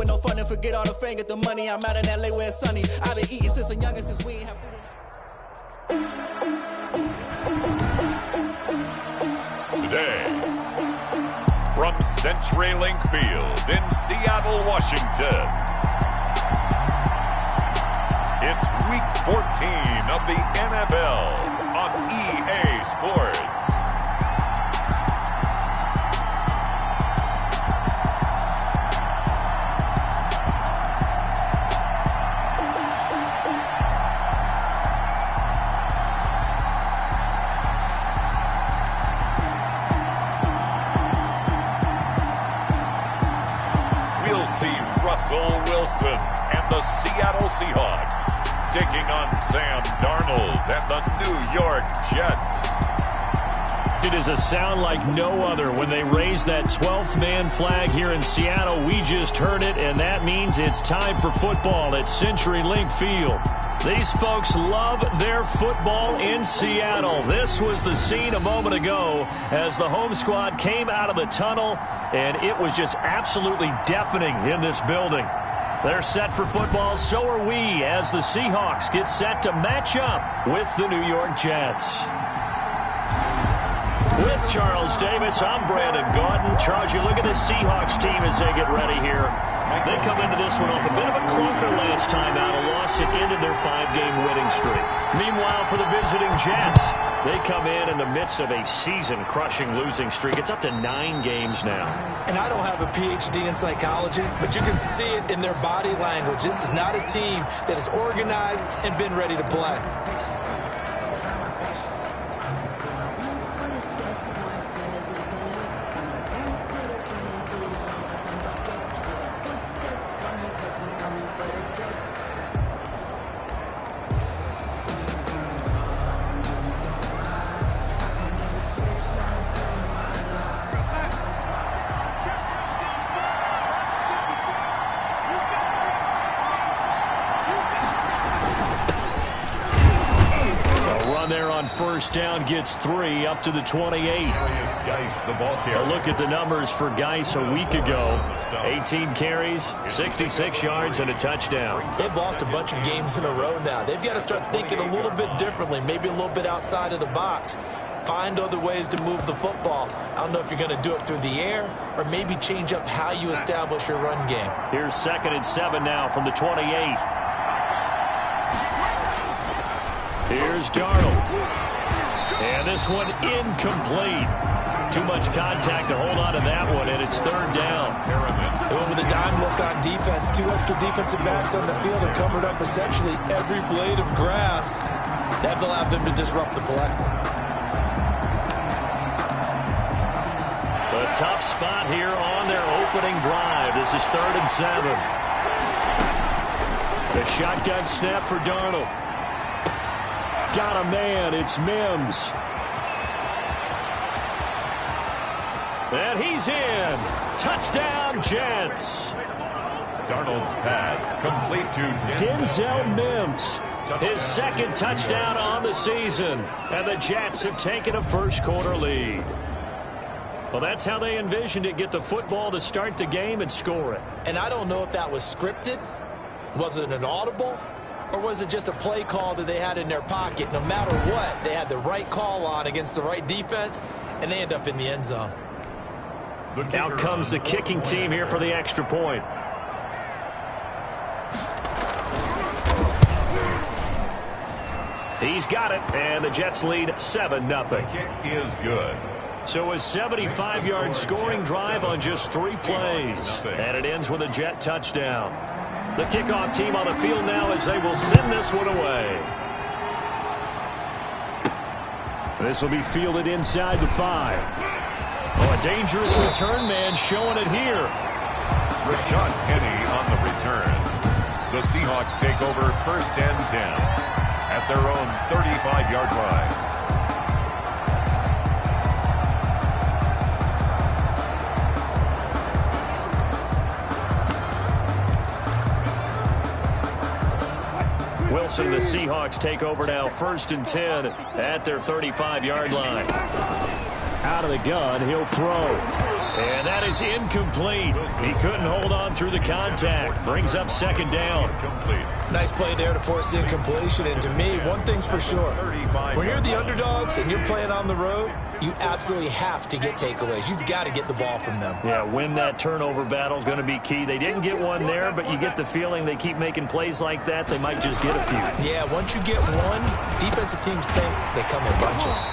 with no fun and forget all the fame, get the money. I'm out in LA where it's sunny. I've been eating since I'm younger, since we ain't have food enough. Today, from CenturyLink Field in Seattle, Washington, it's Week 14 of the NFL on EA Sports. We'll see Russell Wilson and the Seattle Seahawks taking on Sam Darnold and the New York Jets. It is a sound like no other when they raise that 12th man flag here in Seattle. We just heard it, and that means it's time for football at CenturyLink Field. These folks love their football in Seattle. This was the scene a moment ago as the home squad came out of the tunnel, and it was just absolutely deafening in this building. They're set for football, so are we, as the Seahawks get set to match up with the New York Jets. With Charles Davis, I'm Brandon Gaudin. Charles, you look at the Seahawks team as they get ready here. They come into this one off a bit of a clunker last time out, a loss that ended their 5-game winning streak. Meanwhile, for the visiting Jets, they come in the midst of a season-crushing losing streak. It's up to 9 games now. And I don't have a PhD in psychology, but you can see it in their body language. This is not a team that is organized and been ready to play. First down gets 3 up to the 28. A look at the numbers for Geis a week ago. 18 carries, 66 yards, and a touchdown. They've lost a bunch of games in a row now. They've got to start thinking a little bit differently, maybe a little bit outside of the box. Find other ways to move the football. I don't know if you're going to do it through the air or maybe change up how you establish your run game. Here's 2nd and 7 now from the 28. Here's Darnold. And this one incomplete. Too much contact to hold on to that one, and it's 3rd down. They went with a dime look on defense. 2 extra defensive backs on the field and covered up essentially every blade of grass. That allowed them to disrupt the play. A tough spot here on their opening drive. This is 3rd and 7. The shotgun snap for Darnold. Got a man. It's Mims. And he's in. Touchdown, Jets. Darnold's pass complete to Denzel Mims. His 2nd touchdown on the season. And the Jets have taken a first-quarter lead. Well, that's how they envisioned it. Get the football to start the game and score it. And I don't know if that was scripted. Was it an audible? Or was it just a play call that they had in their pocket? No matter what, they had the right call on against the right defense, and they end up in the end zone. Out comes the kicking team here for the extra point. He's got it, and the Jets lead 7-0. The kick is good. So a 75-yard scoring drive on just 3 plays. And it ends with a Jet touchdown. The kickoff team on the field now as they will send this one away. This will be fielded inside the 5. Oh, a dangerous return man showing it here. Rashad Penny on the return. The Seahawks take over 1st and 10 at their own 35-yard line. Wilson, the Seahawks take over now 1st and 10 at their 35-yard line. Out of the gun, he'll throw. And that is incomplete. He couldn't hold on through the contact. Brings up second down. Nice play there to force the incompletion. And to me, one thing's for sure. When you're the underdogs and you're playing on the road, you absolutely have to get takeaways. You've got to get the ball from them. Yeah, win that turnover battle, going to be key. They didn't get one there, but you get the feeling they keep making plays like that, they might just get a few. Yeah, once you get one, defensive teams think they come in bunches.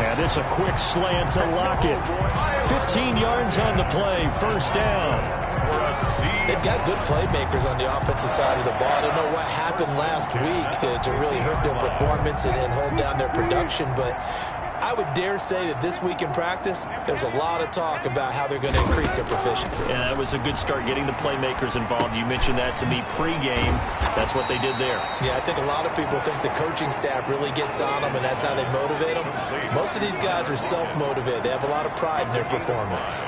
Yeah, this a quick slant to Lockett. 15 yards on the play, first down. They've got good playmakers on the offensive side of the ball. I don't know what happened last week to really hurt their performance and hold down their production, but I would dare say that this week in practice, there's a lot of talk about how they're going to increase their proficiency. And that was a good start, getting the playmakers involved. You mentioned that to me pregame. That's what they did there. Yeah, I think a lot of people think the coaching staff really gets on them, and that's how they motivate them. Most of these guys are self-motivated. They have a lot of pride in their performance.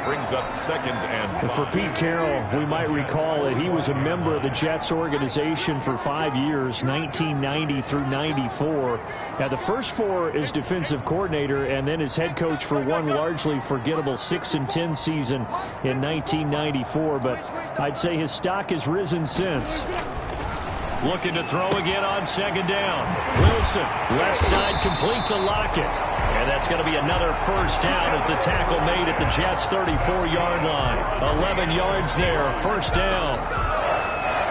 Brings up second and for Pete Carroll, we might recall that he was a member of the Jets organization for 5 years, 1990 through 94. Now, the first 4 as defensive coordinator and then as head coach for one largely forgettable 6-10 season in 1994. But I'd say his stock has risen since. Looking to throw again on second down. Wilson, left side complete to Lockett. And that's going to be another first down as the tackle made at the Jets' 34-yard line. 11 yards there, first down.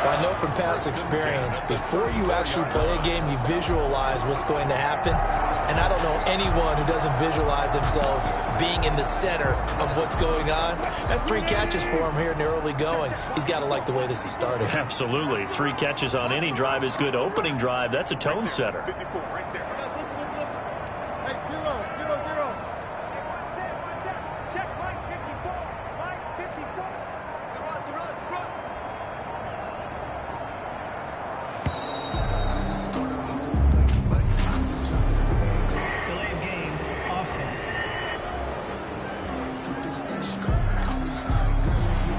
Well, I know from past experience, before you actually play a game, you visualize what's going to happen. And I don't know anyone who doesn't visualize themselves being in the center of what's going on. That's 3 catches for him here in the early going. He's got to like the way this is starting. Absolutely. 3 catches on any drive is good. Opening drive, that's a tone setter.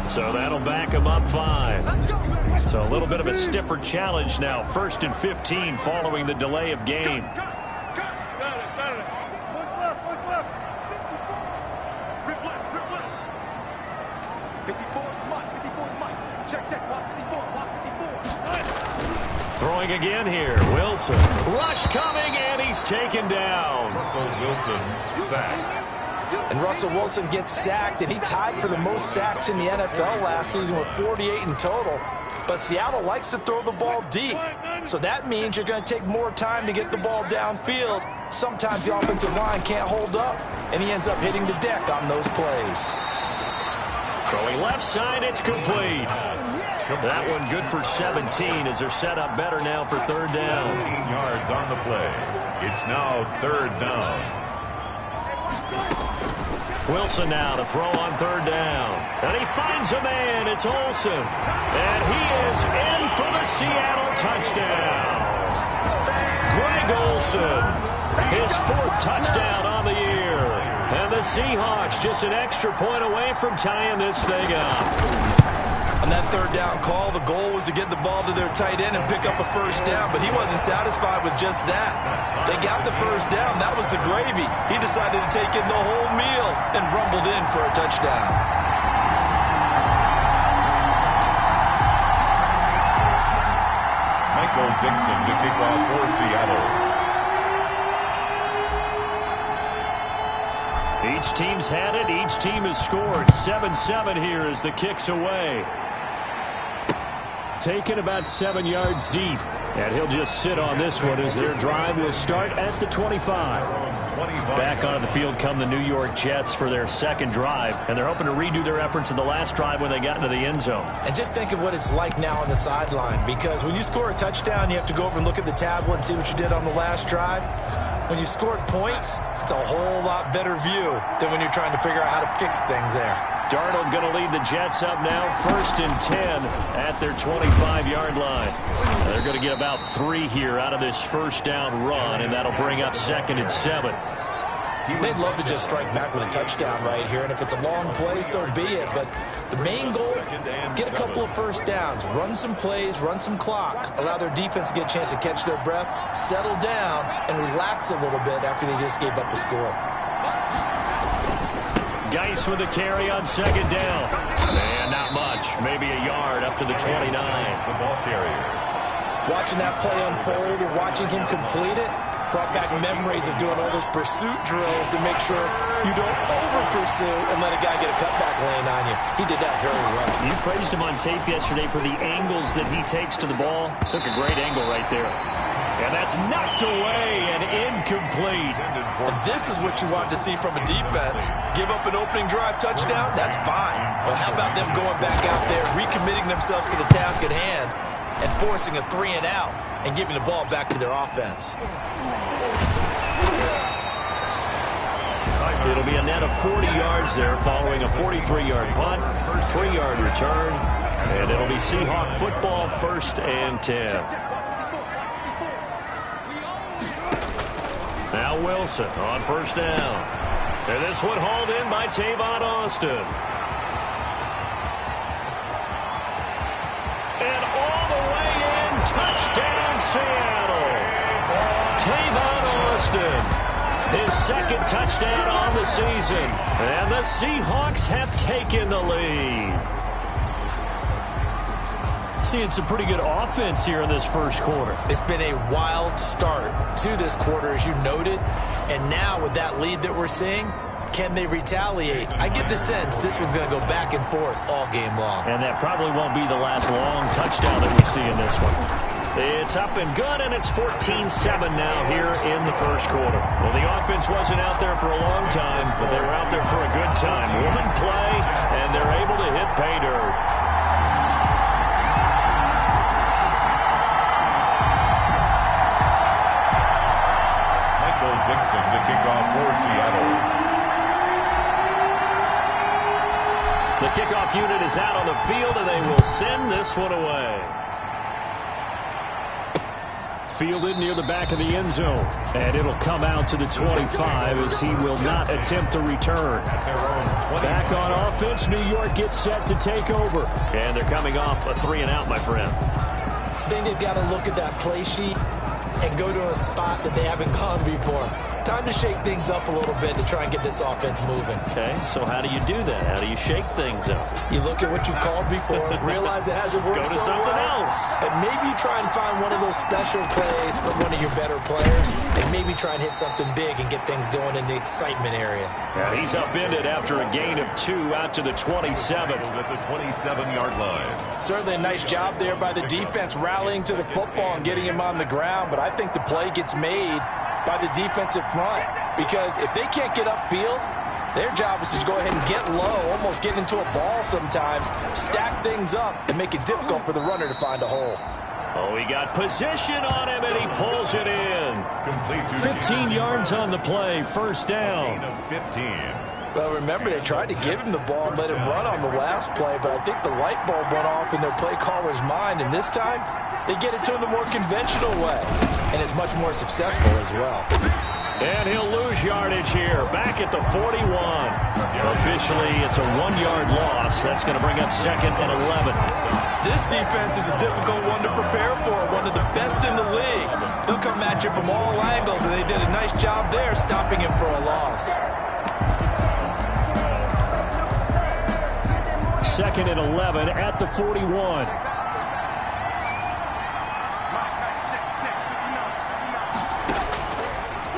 So that'll back him up 5. So a little bit of a stiffer challenge now. 1st and 15 following the delay of game. Throwing again here. Wilson. Rush coming, and he's taken down. Russell Wilson sacked. And Russell Wilson gets sacked, and he tied for the most sacks in the NFL last season with 48 in total. But Seattle likes to throw the ball deep. So that means you're going to take more time to get the ball downfield. Sometimes the offensive line can't hold up, and he ends up hitting the deck on those plays. Throwing left side, it's complete. That one good for 17 as they're set up better now for third down. 17 yards on the play. It's now third down. Wilson now to throw on third down. And he finds a man. It's Olsen. And he is in for the Seattle touchdown. Greg Olsen, his 4th touchdown on the year. And the Seahawks just an extra point away from tying this thing up. On that third down call, the goal was to get the ball to their tight end and pick up a first down, but he wasn't satisfied with just that. They got the first down. That was the gravy. He decided to take in the whole meal and rumbled in for a touchdown. Michael Dixon to kick off for Seattle. Each team's had it. Each team has scored. 7-7 here as the kick's away. Taken about 7 yards deep. And he'll just sit on this one as their drive will start at the 25. Back onto the field come the New York Jets for their second drive. And they're hoping to redo their efforts in the last drive when they got into the end zone. And just think of what it's like now on the sideline. Because when you score a touchdown, you have to go over and look at the tablet and see what you did on the last drive. When you scored points, it's a whole lot better view than when you're trying to figure out how to fix things there. Darnold going to lead the Jets up now, 1st and 10 at their 25-yard line. They're going to get about 3 here out of this first down run, and that'll bring up 2nd and 7. They'd love to just strike back with a touchdown right here, and if it's a long play, so be it. But the main goal, get a couple of first downs, run some plays, run some clock, allow their defense to get a chance to catch their breath, settle down, and relax a little bit after they just gave up a score. Geis with the carry on second down. And not much. Maybe a yard up to the 29. The ball carrier. Watching that play unfold or watching him complete it brought back memories of doing all those pursuit drills to make sure you don't over-pursue and let a guy get a cutback lane on you. He did that very well. You praised him on tape yesterday for the angles that he takes to the ball. Took a great angle right there. And that's knocked away and incomplete. And this is what you wanted to see from a defense. Give up an opening drive touchdown, that's fine. Well, how about them going back out there, recommitting themselves to the task at hand, and forcing a 3-and-out and giving the ball back to their offense. It'll be a net of 40 yards there following a 43-yard punt, 3-yard return, and it'll be Seahawk football, 1st and 10. Now Wilson on 1st down. And this one hauled in by Tavon Austin. And all the way in, touchdown Seattle. Tavon Austin. His 2nd touchdown on the season. And the Seahawks have taken the lead. Seeing some pretty good offense here in this first quarter. It's been a wild start to this quarter, as you noted. And now with that lead that we're seeing, can they retaliate? I get the sense this one's going to go back and forth all game long. And that probably won't be the last long touchdown that we see in this one. It's up and good, and it's 14-7 now here in the first quarter. Well, the offense wasn't out there for a long time, but they were out there for a good time. One play, and they're able to hit pay dirt. Michael Dixon to kick off for Seattle. The kickoff unit is out on the field, and they will send this one away. Fielded near the back of the end zone. And it'll come out to the 25 as he will not attempt to return. Back on offense, New York gets set to take over. And they're coming off a 3-and-out, my friend. I think they've got to look at that play sheet and go to a spot that they haven't gone before. Time to shake things up a little bit to try and get this offense moving. Okay, so how do you do that? How do you shake things up? You look at what you've called before, realize it hasn't worked Go to something else. and maybe try and find one of those special plays from one of your better players, and maybe try and hit something big and get things going in the excitement area. And he's upended after a gain of 2 out to the 27. At the 27-yard line. Certainly a nice job there by the defense rallying to the football and getting him on the ground, but I think the play gets made by the defensive front, because if they can't get upfield, their job is to go ahead and get low, almost get into a ball sometimes, stack things up, and make it difficult for the runner to find a hole. Oh, he got position on him, and he pulls it in. Complete to 15 yards on the play, 1st down. 15. Well, remember, they tried to give him the ball and let him run on the last play, but I think the light bulb went off in their play caller's mind, and this time, they get it to him the more conventional way, and it's much more successful as well. And he'll lose yardage here, back at the 41. Officially, it's a 1-yard loss. That's going to bring up 2nd and 11. This defense is a difficult one to prepare for, one of the best in the league. They'll come at you from all angles, and they did a nice job there stopping him for a loss. 2nd and 11 at the 41.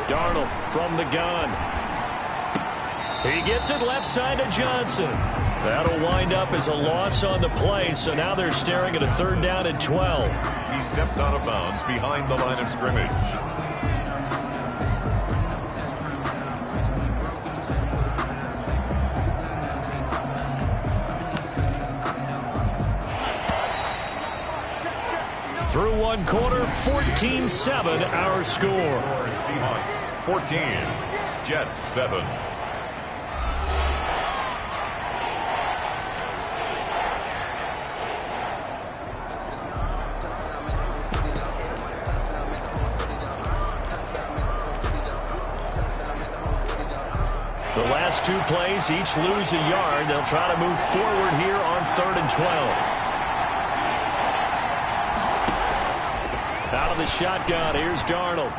Darnold from the gun. He gets it left side to Johnson. That'll wind up as a loss on the play, so now they're staring at a 3rd down and 12. He steps out of bounds behind the line of scrimmage. Through one quarter, 14-7 our score. Seahawks 14, Jets 7. The last 2 plays each lose a yard. They'll try to move forward here on 3rd and 12. Out of the shotgun, here's Darnold.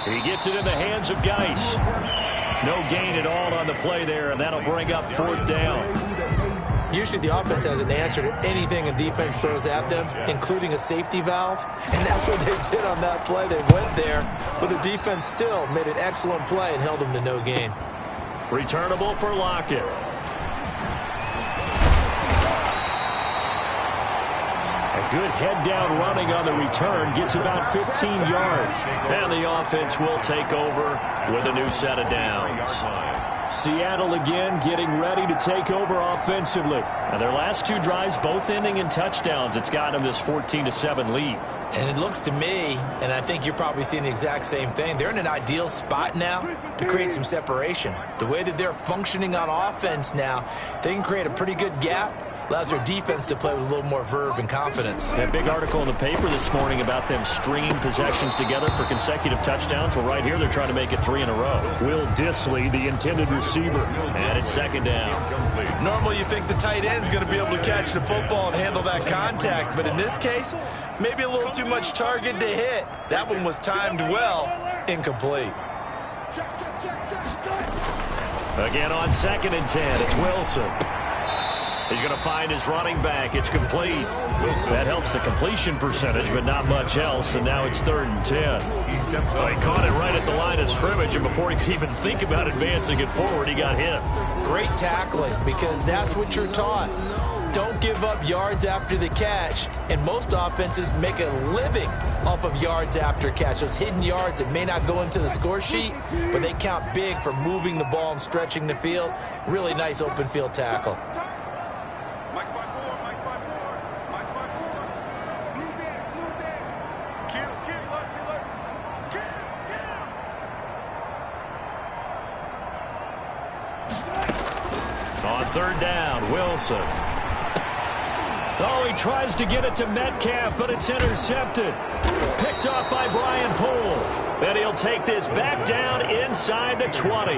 He gets it in the hands of Geis. No gain at all on the play there, and that'll bring up 4th down. Usually the offense has an answer to anything a defense throws at them, including a safety valve. And that's what they did on that play. They went there, but the defense still made an excellent play and held them to no gain. Returnable for Lockett. A good head-down running on the return gets about 15 yards. And the offense will take over with a new set of downs. Seattle again getting ready to take over offensively. And their last 2 drives both ending in touchdowns. It's got them this 14-7 lead. And it looks to me, and I think you're probably seeing the exact same thing, they're in an ideal spot now to create some separation. The way that they're functioning on offense now, they can create a pretty good gap. Allows their defense to play with a little more verve and confidence. That big article in the paper this morning about them stringing possessions together for consecutive touchdowns. Well, right here, they're trying to make it 3 in a row. Will Dissly, the intended receiver, and it's 2nd down. Normally, you think the tight end's going to be able to catch the football and handle that contact. But in this case, maybe a little too much target to hit. That one was timed well. Incomplete. Again on 2nd and 10, it's Wilson. He's going to find his running back. It's complete. That helps the completion percentage, but not much else. And now it's 3rd and 10. He caught it right at the line of scrimmage, and before he could even think about advancing it forward, he got hit. Great tackling, because that's what you're taught. Don't give up yards after the catch. And most offenses make a living off of yards after catch. Those hidden yards that may not go into the score sheet, but they count big for moving the ball and stretching the field. Really nice open field tackle. On 3rd down, Wilson. Oh, he tries to get it to Metcalf, but it's intercepted. Picked off by Brian Poole. And he'll take this back down inside the 20.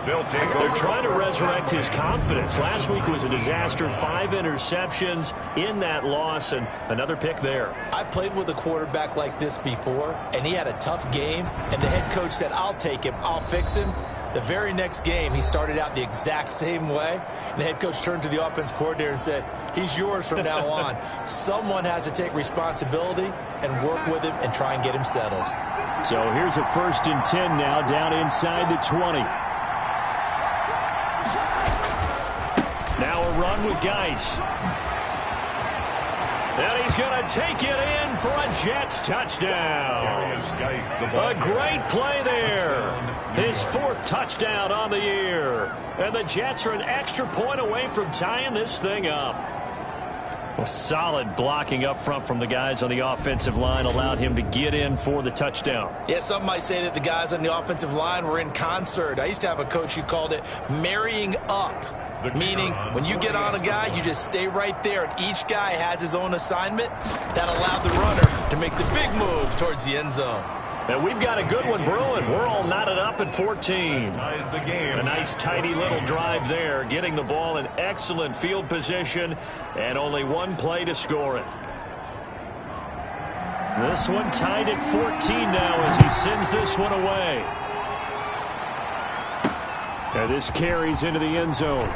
They're trying to resurrect his confidence. Last week was a disaster. 5 interceptions in that loss, and another pick there. I played with a quarterback like this before, and he had a tough game, and the head coach said, I'll take him, I'll fix him. The very next game, he started out the exact same way. And the head coach turned to the offense coordinator and said, he's yours from now on. Someone has to take responsibility and work with him and try and get him settled. So here's a 1st and 10 now down inside the 20. Now a run with Geis. And he's going to take it in for a Jets touchdown. A great play there. His 4th touchdown on the year. And the Jets are an extra point away from tying this thing up. Well, solid blocking up front from the guys on the offensive line allowed him to get in for the touchdown. Yeah, some might say that the guys on the offensive line were in concert. I used to have a coach who called it marrying up. Meaning, when you get on a guy, you just stay right there, and each guy has his own assignment. That allowed the runner to make the big move towards the end zone. And we've got a good one brewing. We're all knotted up at 14. A nice, tidy little drive there, getting the ball in excellent field position, and only 1 play to score it. This one tied at 14 now as he sends this one away. And this carries into the end zone.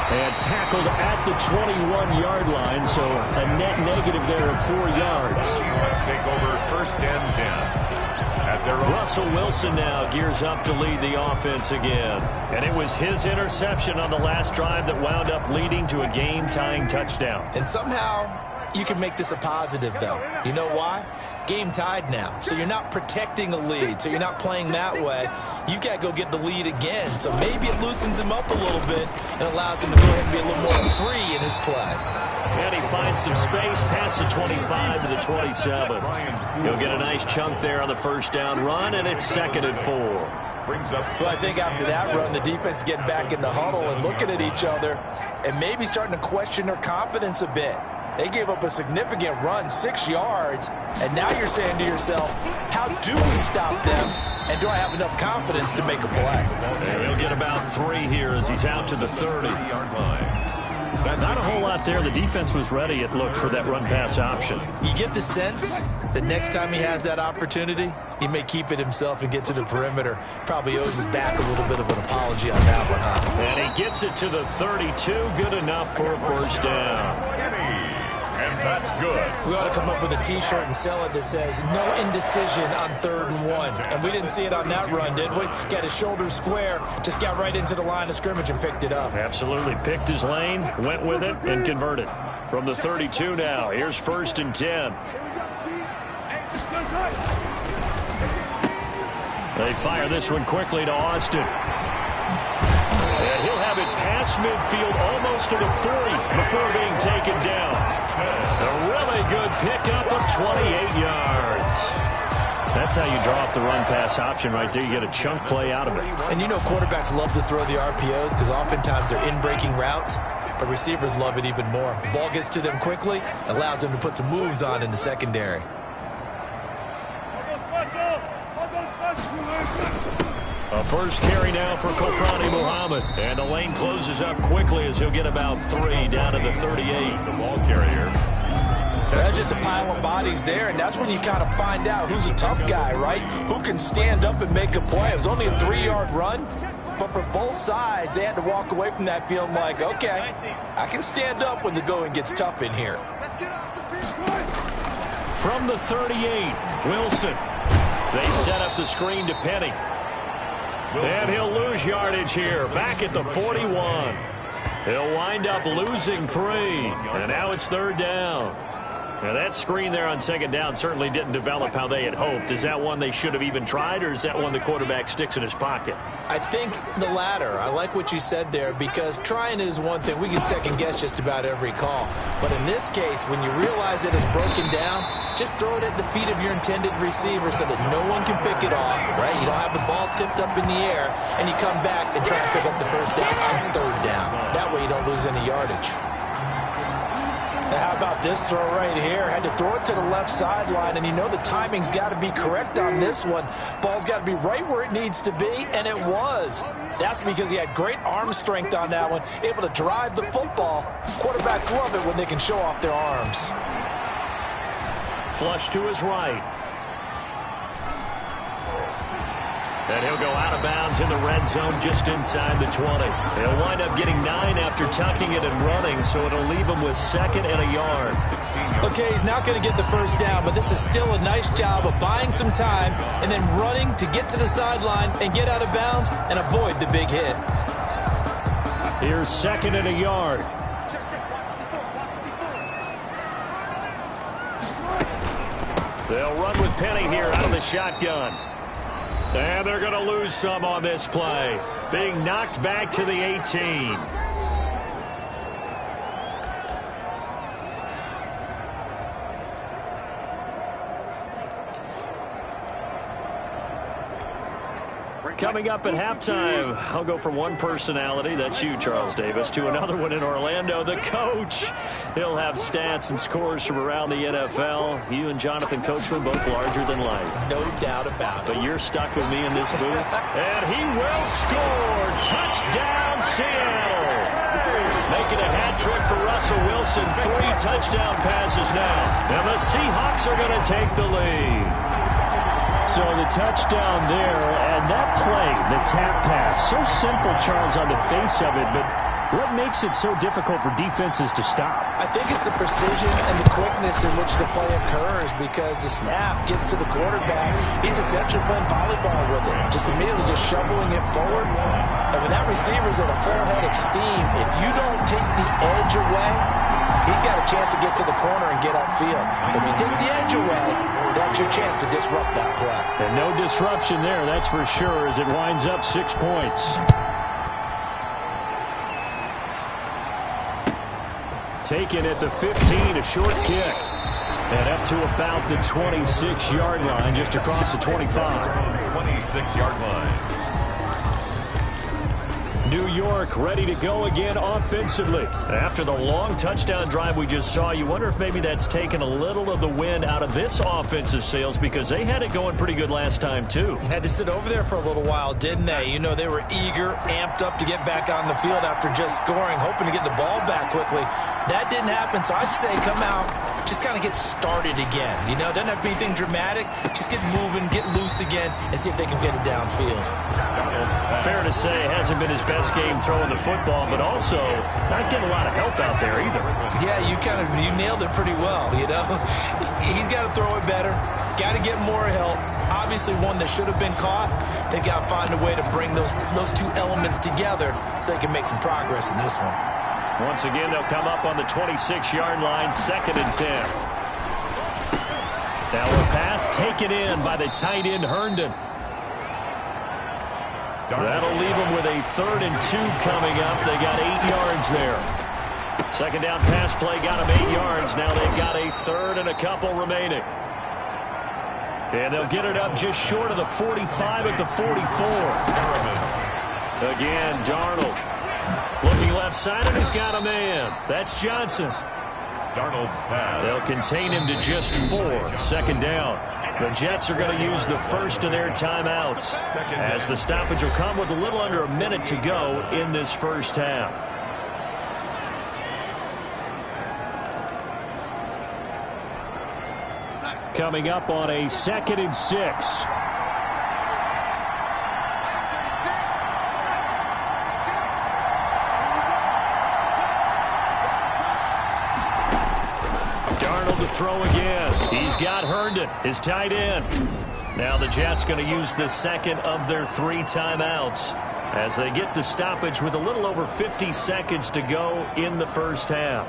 And tackled at the 21-yard line, so a net negative there of 4 yards. Let's take over 1st and 10. At their own. Russell Wilson now gears up to lead the offense again. And it was his interception on the last drive that wound up leading to a game-tying touchdown. And somehow you can make this a positive, though. You know why? Game tied now, so you're not protecting a lead, so you're not playing that way. You've got to go get the lead again, so maybe it loosens him up a little bit and allows him to go ahead and be a little more free in his play. And he finds some space past the 25 to the 27. He'll get a nice chunk there on the 1st down run, and it's 2nd and 4. So I think after that run, the defense is getting back in the huddle and looking at each other and maybe starting to question their confidence a bit. They gave up a significant run, 6 yards, and now you're saying to yourself, how do we stop them, and do I have enough confidence to make a play? And he'll get about 3 here as he's out to the 30-yard line. Not a whole lot there. The defense was ready, it looked, for that run-pass option. You get the sense the next time he has that opportunity, he may keep it himself and get to the perimeter. Probably owes his back a little bit of an apology on that one, huh? And he gets it to the 32. Good enough for a first down. And that's good. We ought to come up with a T-shirt and sell it that says, no indecision on 3rd and 1. And we didn't see it on that run, did we? Got his shoulders square, just got right into the line of scrimmage and picked it up. Absolutely. Picked his lane, went with it, and converted. From the 32 now, here's 1st and 10. They fire this one quickly to Austin. And he'll have it past midfield, almost to the 40, before being taken down. A really good pickup of 28 yards. That's how you draw up the run-pass option right there. You get a chunk play out of it. And you know quarterbacks love to throw the RPOs because oftentimes they're in-breaking routes, but receivers love it even more. The ball gets to them quickly, allows them to put some moves on in the secondary. A first carry now for Kofrani Muhammad. And the lane closes up quickly as he'll get about 3 down to the 38. The ball carrier. That's just a pile of bodies there, and that's when you kind of find out who's a tough guy, right? Who can stand up and make a play. It was only a 3-yard run, but for both sides, they had to walk away from that feeling like, okay, I can stand up when the going gets tough in here. From the 38, Wilson. They set up the screen to Penny. And he'll lose yardage here, back at the 41. He'll wind up losing 3, and now it's 3rd down. Now that screen there on 2nd down certainly didn't develop how they had hoped. Is that one they should have even tried, or is that one the quarterback sticks in his pocket? I think the latter. I like what you said there, because trying is one thing. We can second-guess just about every call. But in this case, when you realize that it's broken down, just throw it at the feet of your intended receiver so that no one can pick it off, right? You don't have the ball tipped up in the air, and you come back and try and pick up the first down on 3rd down. That way you don't lose any yardage. Now, how about this throw right here? Had to throw it to the left sideline, and you know the timing's got to be correct on this one. Ball's got to be right where it needs to be, and it was. That's because he had great arm strength on that one, able to drive the football. Quarterbacks love it when they can show off their arms. Flush to his right. And he'll go out of bounds in the red zone just inside the 20. He'll wind up getting 9 after tucking it and running, so it'll leave him with 2nd and a yard. Okay, he's not going to get the first down, but this is still a nice job of buying some time and then running to get to the sideline and get out of bounds and avoid the big hit. Here's 2nd and a yard. They'll run with Penny here out of the shotgun. And they're going to lose some on this play. Being knocked back to the 18. Coming up at halftime, I'll go from one personality, that's you, Charles Davis, to another one in Orlando, the coach. He'll have stats and scores from around the NFL. You and Jonathan Coachman both larger than life. No doubt about it. But you're stuck with me in this booth. And he will score. Touchdown, Seattle. Making a hat trick for Russell Wilson. 3 touchdown passes now. And the Seahawks are going to take the lead. So the touchdown there, and that play, the tap pass, so simple, Charles, on the face of it, but what makes it so difficult for defenses to stop? I think it's the precision and the quickness in which the play occurs, because the snap gets to the quarterback. He's essentially playing volleyball with it, just immediately just shoveling it forward. And when that receiver's at a full head of steam, if you don't take the edge away, he's got a chance to get to the corner and get upfield. But if you take the edge away, that's your chance to disrupt that play. And no disruption there, that's for sure, as it winds up 6 points. Taken at the 15, a short kick. And up to about the 26-yard line, just across the 25. 26-yard line. New York ready to go again offensively. After the long touchdown drive we just saw, you wonder if maybe that's taken a little of the wind out of this offensive sails, because they had it going pretty good last time too. Had to sit over there for a little while, didn't they? You know, they were eager, amped up to get back on the field after just scoring, hoping to get the ball back quickly. That didn't happen, so I'd say come out, just kind of get started again. You know, doesn't have to be anything dramatic. Just get moving, get loose again, and see if they can get it downfield. Fair to say it hasn't been his best game throwing the football, but also not getting a lot of help out there either. Yeah, you nailed it pretty well, you know. He's got to throw it better, got to get more help. Obviously one that should have been caught. They've got to find a way to bring those two elements together so they can make some progress in this one. Once again, they'll come up on the 26-yard line, 2nd and 10. Now a pass taken in by the tight end, Herndon. That'll leave them with a 3rd and 2 coming up. They got 8 yards there. Second down pass play got them 8 yards. Now they've got a 3rd and a couple remaining. And they'll get it up just short of the 45 at the 44. Again, Darnold. Looking left side, and he's got a man. That's Johnson. Darnold's pass. They'll contain him to just 4. 2nd down. The Jets are going to use the first of their timeouts, as the stoppage will come with a little under a minute to go in this first half. Coming up on a 2nd and 6. To throw again. He's got Herndon, his tight end. Now the Jets going to use the second of their 3 timeouts as they get the stoppage with a little over 50 seconds to go in the first half.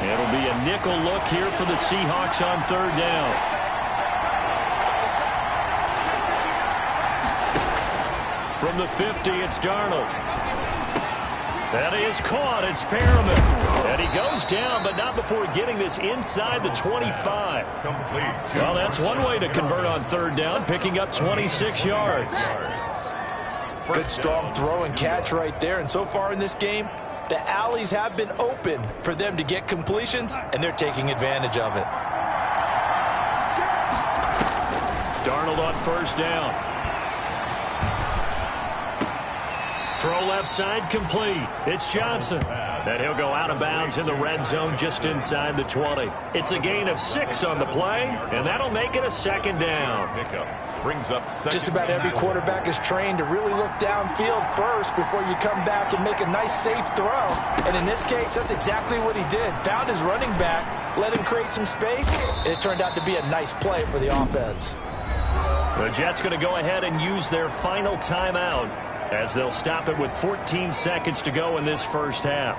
It'll be a nickel look here for the Seahawks on 3rd down. From the 50, it's Darnold. That is caught. It's Perriman. And he goes down, but not before getting this inside the 25. Well, that's one way to convert on 3rd down, picking up 26 yards. Good, strong throw and catch right there. And so far in this game, the alleys have been open for them to get completions, and they're taking advantage of it. Darnold on 1st down. Throw left side complete. It's Johnson. And he'll go out of bounds in the red zone just inside the 20. It's a gain of 6 on the play, and that'll make it a 2nd down. Brings up just about every quarterback is trained to really look downfield first before you come back and make a nice, safe throw. And in this case, that's exactly what he did. Found his running back, let him create some space, and it turned out to be a nice play for the offense. The Jets going to go ahead and use their final timeout, as they'll stop it with 14 seconds to go in this first half.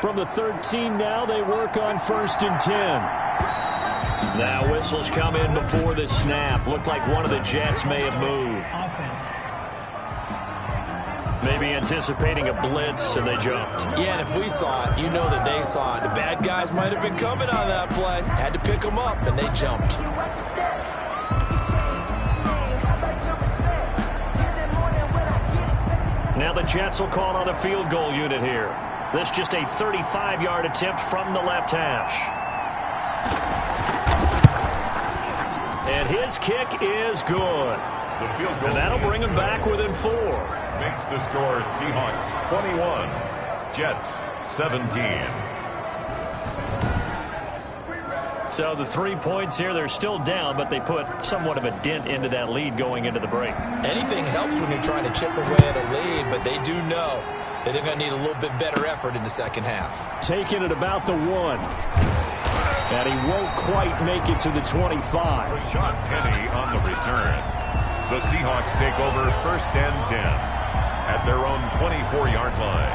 From the 13 now, they work on 1st and 10. Now whistles come in before the snap. Looked like one of the Jets may have moved. Maybe anticipating a blitz, and they jumped. Yeah, and if we saw it, you know that they saw it. The bad guys might have been coming on that play. Had to pick them up, and they jumped. Now the Jets will call on the field goal unit here. This just a 35-yard attempt from the left hash. And his kick is good. The field goal. And that'll bring him back within 4. Makes the score Seahawks 21, Jets 17. So the 3 points here, they're still down, but they put somewhat of a dent into that lead going into the break. Anything helps when you're trying to chip away at a lead, but they do know that they're going to need a little bit better effort in the second half. Taking it about the 1. And he won't quite make it to the 25. Rashad Penny on the return. The Seahawks take over 1st and 10 at their own 24-yard line.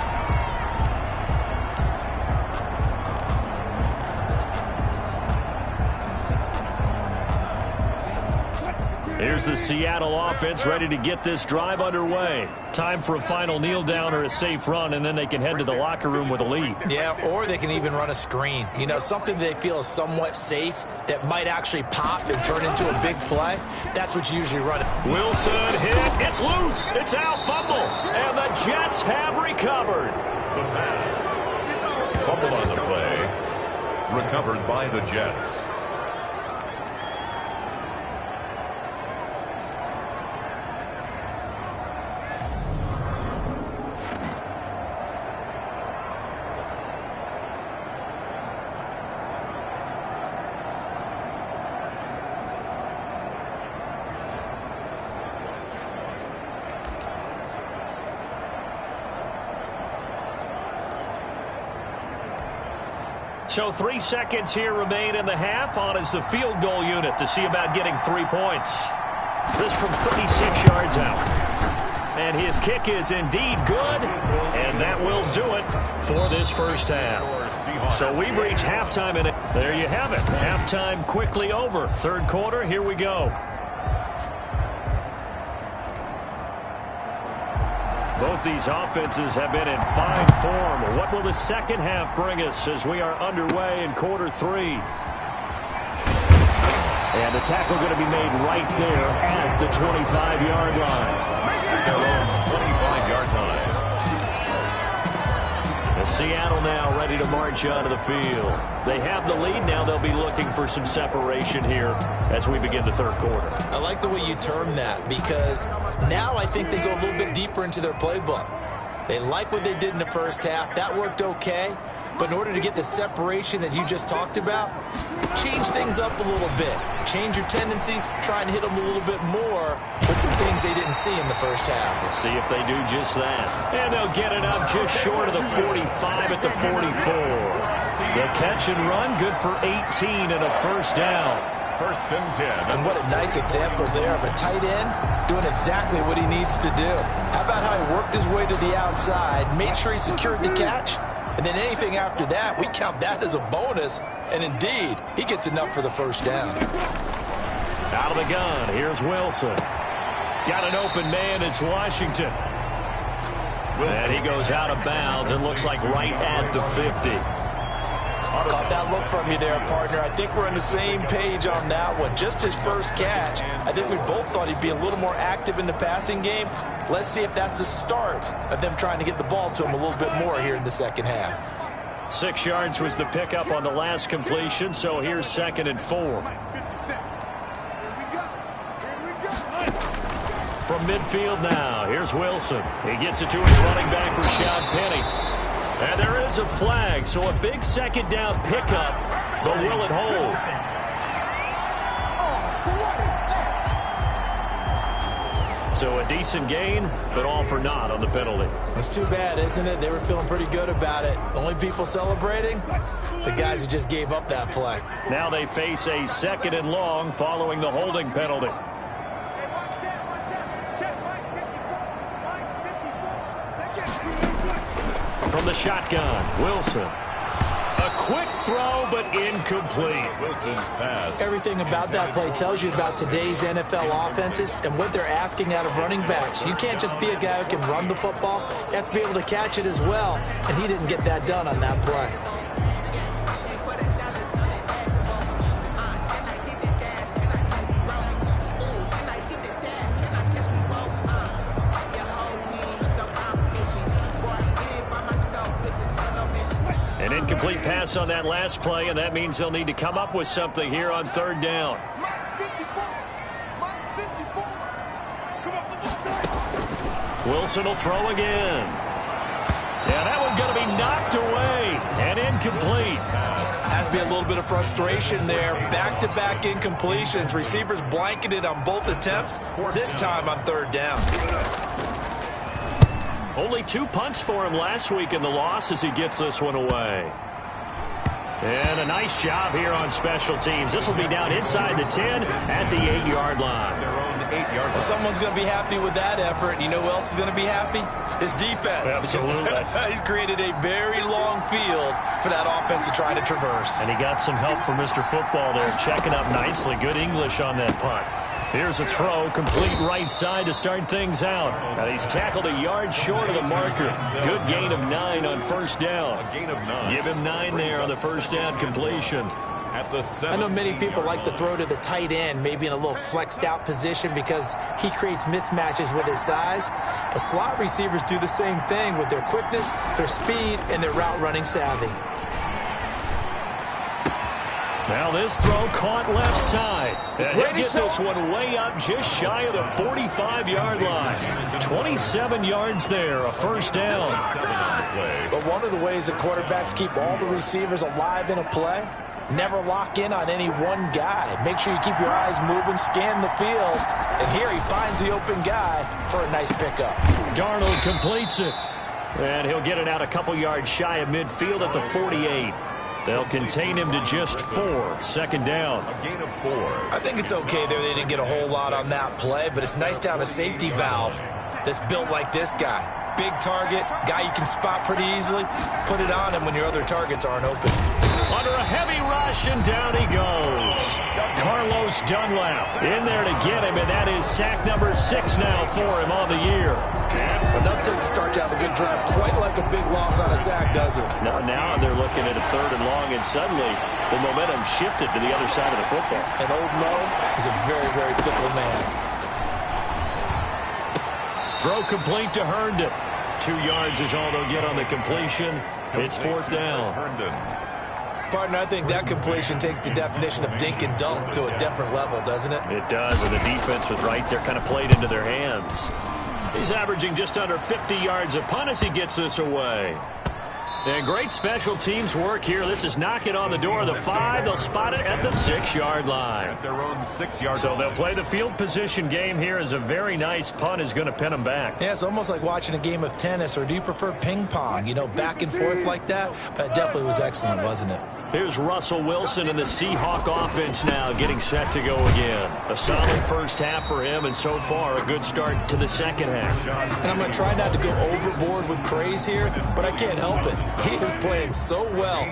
Here's the Seattle offense ready to get this drive underway. Time for a final kneel down or a safe run, and then they can head to the locker room with a lead. Yeah, or they can even run a screen. You know, something they feel is somewhat safe that might actually pop and turn into a big play. That's what you usually run. Wilson hit. It's loose. It's out. Fumble. And the Jets have recovered. The pass. Fumble on the play. recovered by the Jets. So 3 seconds here remain in the half. On is the field goal unit to see about getting 3 points. This from 36 yards out. And his kick is indeed good. And that will do it for this first half. So we've reached halftime. And there you have it. Halftime quickly over. Third quarter, here we go. Both these offenses have been in fine form. What will the second half bring us as we are underway in quarter 3? And the tackle going to be made right there at the 25-yard line. Their own 25-yard line. Seattle now ready to march onto the field. They have the lead. Now they'll be looking for some separation here as we begin the third quarter. I like the way you term that, because now I think they go a little bit deeper into their playbook. They like what they did in the first half. That worked okay. But in order to get the separation that you just talked about, change things up a little bit. Change your tendencies, try and hit them a little bit more with some things they didn't see in the first half. Let's see if they do just that. And they'll get it up just short of the 45 at the 44. The catch and run, good for 18 and a first down. First and 10. And what a nice example there of a tight end doing exactly what he needs to do. How about how he worked his way to the outside, made sure he secured the catch, and then anything after that, we count that as a bonus. And indeed, he gets enough for the first down. Out of the gun, here's Wilson. Got an open man, it's Washington. And he goes out of bounds and looks like right at the 50. Caught that look from you there, partner. I think we're on the same page on that one. Just his first catch. I think we both thought he'd be a little more active in the passing game. Let's see if that's the start of them trying to get the ball to him a little bit more here in the second half. 6 yards was the pickup on the last completion, so here's 2nd and 4. From midfield now, here's Wilson. He gets it to his running back, Rashad Penny. And there is a flag, so a big second down pickup, but will it hold? So a decent gain, but all for naught on the penalty. That's too bad, isn't it? They were feeling pretty good about it. The only people celebrating, the guys who just gave up that play. Now they face a 2nd and long following the holding penalty. From the shotgun, Wilson. A quick throw, but incomplete. Wilson's pass. Everything about that play tells you about today's NFL offenses and what they're asking out of running backs. You can't just be a guy who can run the football. You have to be able to catch it as well, and he didn't get that done on that play. An incomplete pass on that last play, and that means they'll need to come up with something here on 3rd down. Wilson will throw again. Yeah, that one's going to be knocked away and incomplete. Has to be a little bit of frustration there. Back-to-back incompletions. Receivers blanketed on both attempts, this time on 3rd down. Only 2 punts for him last week in the loss as he gets this one away. And a nice job here on special teams. This will be down inside the 10 at the 8-yard line. Their own 8-yard line. Someone's going to be happy with that effort. You know who else is going to be happy? His defense. Absolutely. He's created a very long field for that offense to try to traverse. And he got some help from Mr. Football there, checking up nicely. Good English on that punt. Here's a throw, complete right side to start things out. Now he's tackled a yard short of the marker. Good gain of 9 on 1st down. A gain of 9. Give him 9 there on the 1st down completion. At the 7. I know many people like to throw to the tight end, maybe in a little flexed out position because he creates mismatches with his size. But slot receivers do the same thing with their quickness, their speed, and their route running savvy. Now this throw caught left side. And he'll get this one way up just shy of the 45-yard line. 27 yards there, a first down. But one of the ways that quarterbacks keep all the receivers alive in a play, never lock in on any one guy. Make sure you keep your eyes moving, scan the field. And here he finds the open guy for a nice pickup. Darnold completes it. And he'll get it out a couple yards shy of midfield at the 48. They'll contain him to just 4. Second down. A gain of 4. I think it's okay there. They didn't get a whole lot on that play, but it's nice to have a safety valve that's built like this guy. Big target, guy you can spot pretty easily. Put it on him when your other targets aren't open. Under a heavy rush, and down he goes. Carlos Dunlap in there to get him, and that is sack number 6 now for him on the year. Enough to start to have a good drive. Quite like a big loss on a sack, does it? No, now they're looking at a 3rd and long, and suddenly the momentum shifted to the other side of the football. And old Mo is a very, very fickle man. Throw complete to Herndon. 2 yards is all they'll get on the completion. It's 4th down. Partner, I think that completion takes the definition of dink and dunk to a different level, doesn't it? It does, and the defense was right there, kind of played into their hands. He's averaging just under 50 yards a punt as he gets this away. And great special teams work here. This is knocking on the door of the 5. They'll spot it at the 6-yard line. At their own 6-yard So they'll play the field position game here as a very nice punt is going to pin them back. Yeah, it's almost like watching a game of tennis, or do you prefer ping pong? You know, back and forth like that? But it definitely was excellent, wasn't it? Here's Russell Wilson and the Seahawk offense now getting set to go again. A solid first half for him, and so far a good start to the second half. And I'm going to try not to go overboard with praise here, but I can't help it. He is playing so well.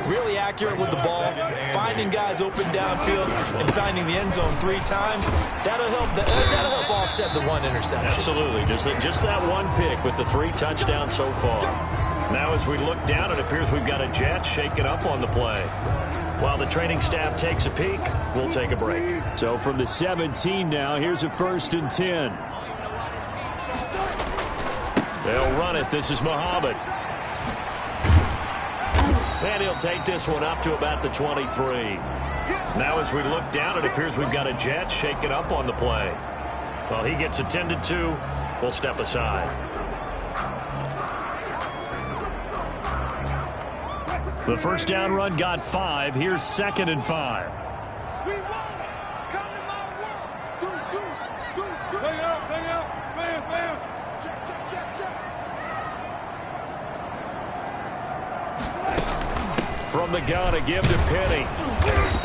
Really accurate with the ball, finding guys open downfield, and finding the end zone 3 times. That'll help offset the 1 interception. Absolutely. Just that one pick with the 3 touchdowns so far. Now as we look down, it appears we've got a jet shaken up on the play. While the training staff takes a peek, we'll take a break. So from the 17 now, here's a 1st and 10. They'll run it. This is Muhammad. And he'll take this one up to about the 23. Now as we look down, it appears we've got a jet shaken up on the play. Well, he gets attended to. We'll step aside. The first down run got 5. Here's 2nd and 5. From the gun, a give to Penny.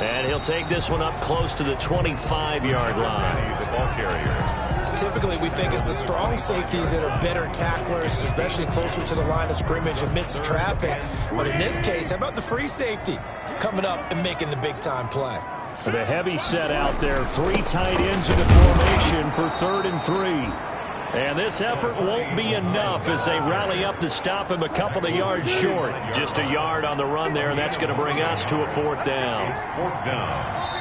And he'll take this one up close to the 25-yard line. The ball carrier. Typically, we think it's the strong safeties that are better tacklers, especially closer to the line of scrimmage amidst traffic. But in this case, how about the free safety coming up and making the big-time play? The heavy set out there. 3 tight ends in the formation for 3rd and 3. And this effort won't be enough as they rally up to stop him a couple of yards short. Just a yard on the run there, and that's going to bring us to a 4th down. 4th down.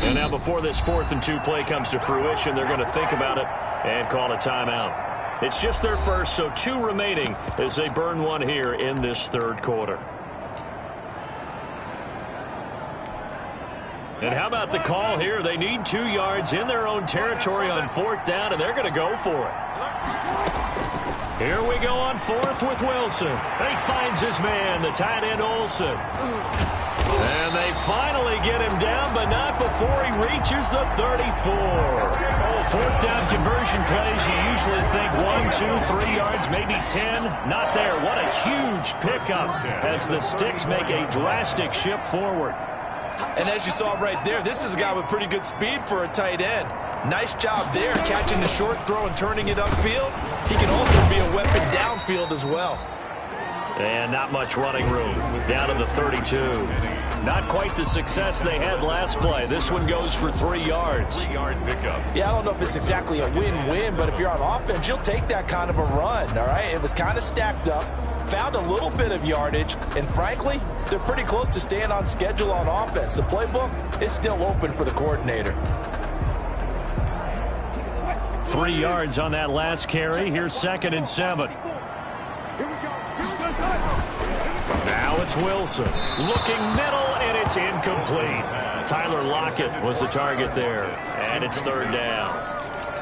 And now before this 4th and 2 play comes to fruition, they're going to think about it and call a timeout. It's just their first, so 2 remaining as they burn one here in this 3rd quarter. And how about the call here? They need 2 yards in their own territory on 4th down, and they're going to go for it. Here we go on 4th with Wilson. He finds his man, the tight end Olsen. And they finally get him down, but not before he reaches the 34. Oh, 4th down conversion plays, you usually think 1, 2, 3 yards, maybe 10. Not there. What a huge pickup as the Sticks make a drastic shift forward. And as you saw right there, this is a guy with pretty good speed for a tight end. Nice job there, catching the short throw and turning it upfield. He can also be a weapon downfield as well. And not much running room. Down to the 32. Not quite the success they had last play. This one goes for 3 yards. 3-yard pickup. Yeah, I don't know if it's exactly a win-win, but if you're on offense, you'll take that kind of a run, all right? It was kind of stacked up, found a little bit of yardage, and frankly, they're pretty close to staying on schedule on offense. The playbook is still open for the coordinator. 3 yards on that last carry. Here's 2nd and 7. Now it's Wilson. Looking middle, and it's incomplete. Tyler Lockett was the target there, and it's third down.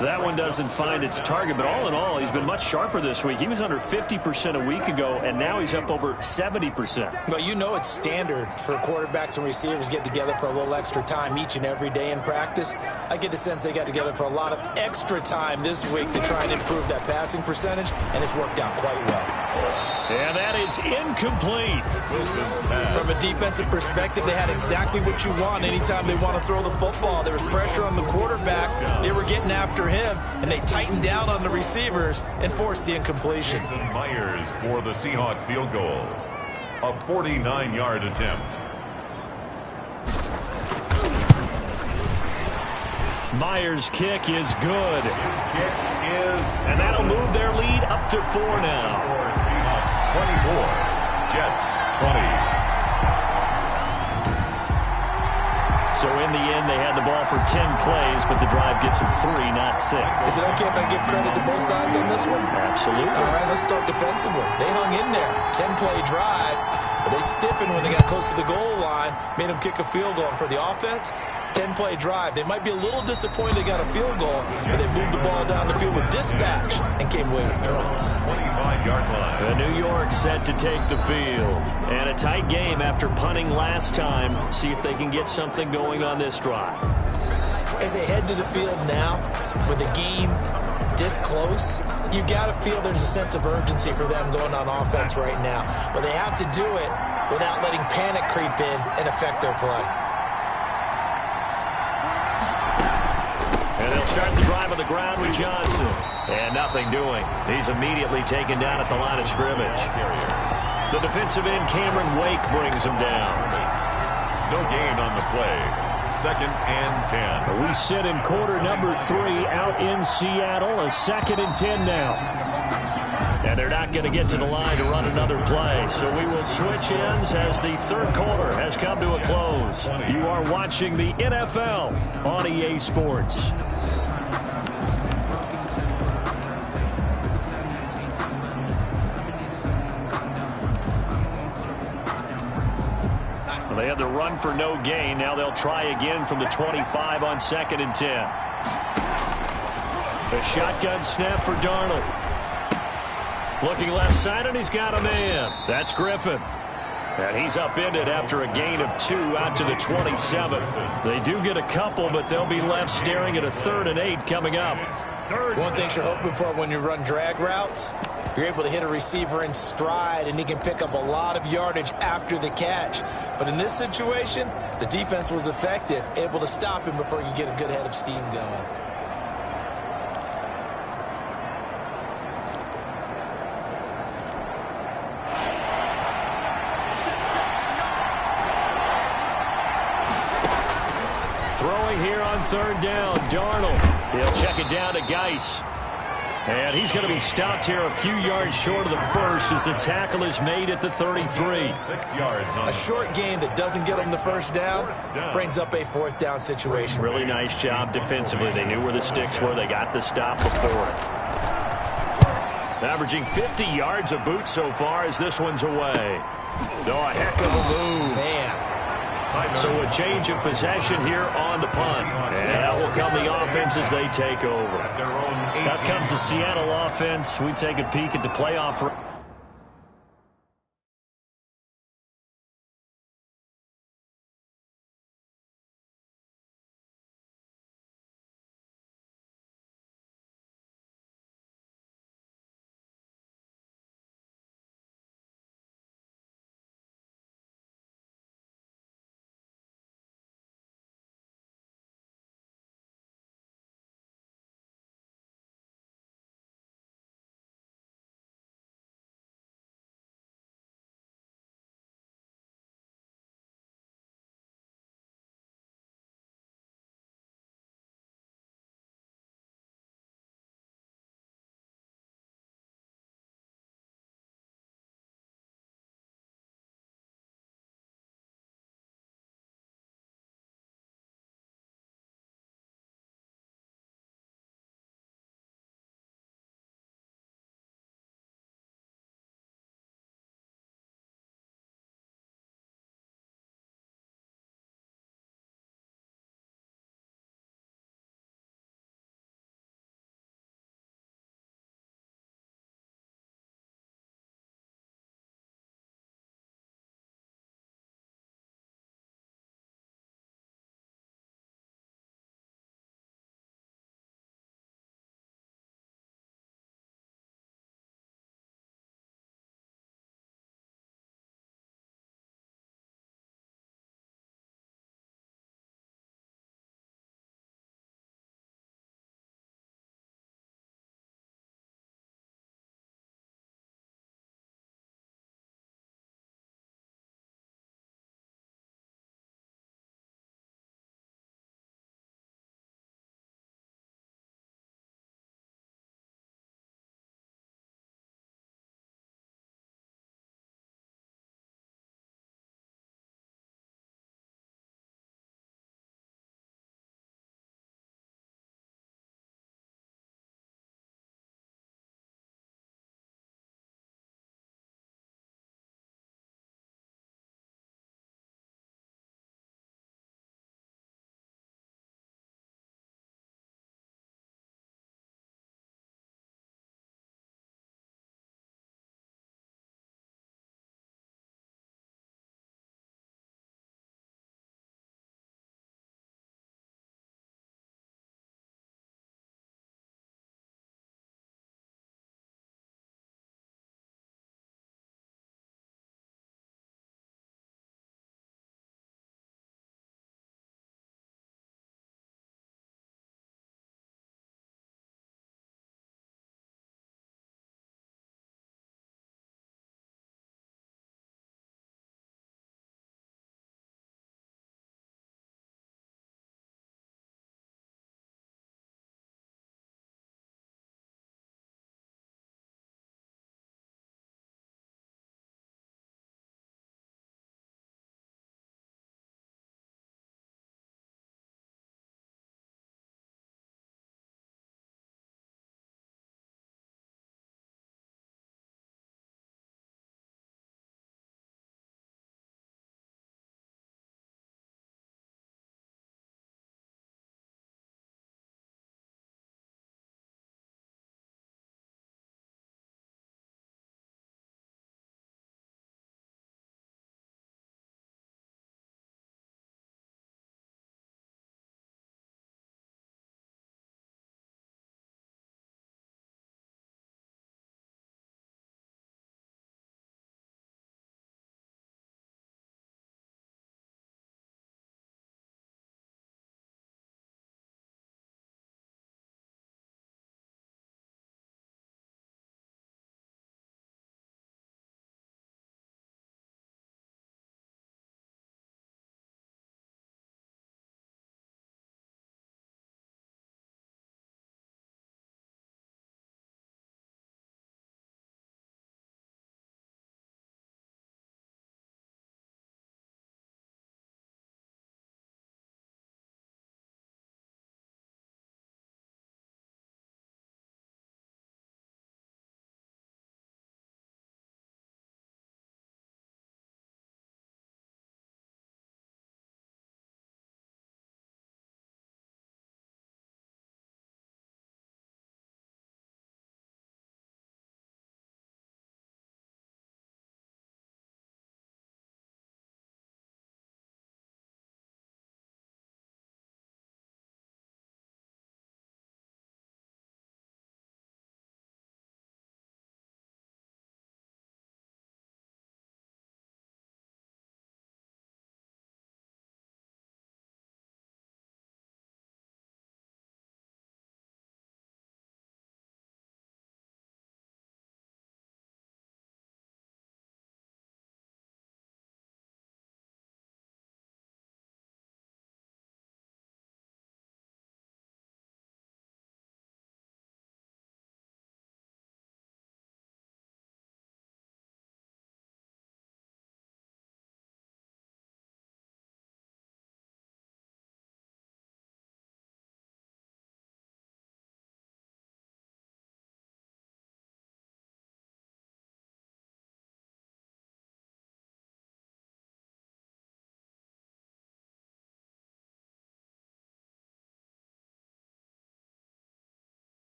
That one doesn't find its target, but all in all, he's been much sharper this week. He was under 50% a week ago, and now he's up over 70%. Well, you know it's standard for quarterbacks and receivers get together for a little extra time each and every day in practice. I get the sense they got together for a lot of extra time this week to try and improve that passing percentage, and it's worked out quite well. And that is incomplete. From a defensive perspective, they had exactly what you want anytime they want to throw the football. There was pressure on the quarterback. They were getting after him, and they tightened down on the receivers and forced the incompletion. Myers for the Seahawk field goal. A 49-yard attempt. Myers' kick is good. His kick is... And that'll move their lead up to 4 now. For Seahawks 24, Jets 20. So in the end, they had the ball for 10 plays, but the drive gets them 3, not 6. Is it okay if I give credit to both sides on this one? Absolutely. All right, let's start defensively. They hung in there. 10-play drive, but they stiffened when they got close to the goal line, made them kick a field goal. And for the offense, 10-play drive. They might be a little disappointed they got a field goal, but they moved the ball down the field with dispatch and came away with points. 25-yard line. The New York set to take the field. And a tight game after punting last time. See if they can get something going on this drive. As they head to the field now, with the game this close, you got to feel there's a sense of urgency for them going on offense right now. But they have to do it without letting panic creep in and affect their play. And they'll start the drive on the ground with Johnson. And nothing doing. He's immediately taken down at the line of scrimmage. The defensive end, Cameron Wake, brings him down. No gain on the play. 2nd and 10. We sit in quarter number 3 out in Seattle. A 2nd and 10 now. And they're not going to get to the line to run another play. So we will switch ends as the third quarter has come to a close. You are watching the NFL on EA Sports. Well, they had the run for no gain. Now they'll try again from the 25 on 2nd and 10. A shotgun snap for Darnold. Looking left side, and he's got a man. That's Griffin. And he's upended after a gain of 2 out to the 27. They do get a couple, but they'll be left staring at a 3rd and 8 coming up. One thing you're hoping for when you run drag routes, you're able to hit a receiver in stride, and he can pick up a lot of yardage after the catch. But in this situation, the defense was effective, able to stop him before he could get a good head of steam going. Throwing here on 3rd down, Darnold. He'll check it down to Geis. And he's going to be stopped here a few yards short of the first as the tackle is made at the 33. 6 yards on a short gain that doesn't get them the first down brings up a 4th down situation. Really nice job defensively. They knew where the sticks were. They got the stop before it. Averaging 50 yards a boot so far as this one's away. Oh, a heck of a move. Man. So a change of possession here on the punt. And that will come the offense as they take over. Out comes the Seattle offense. We take a peek at the playoff.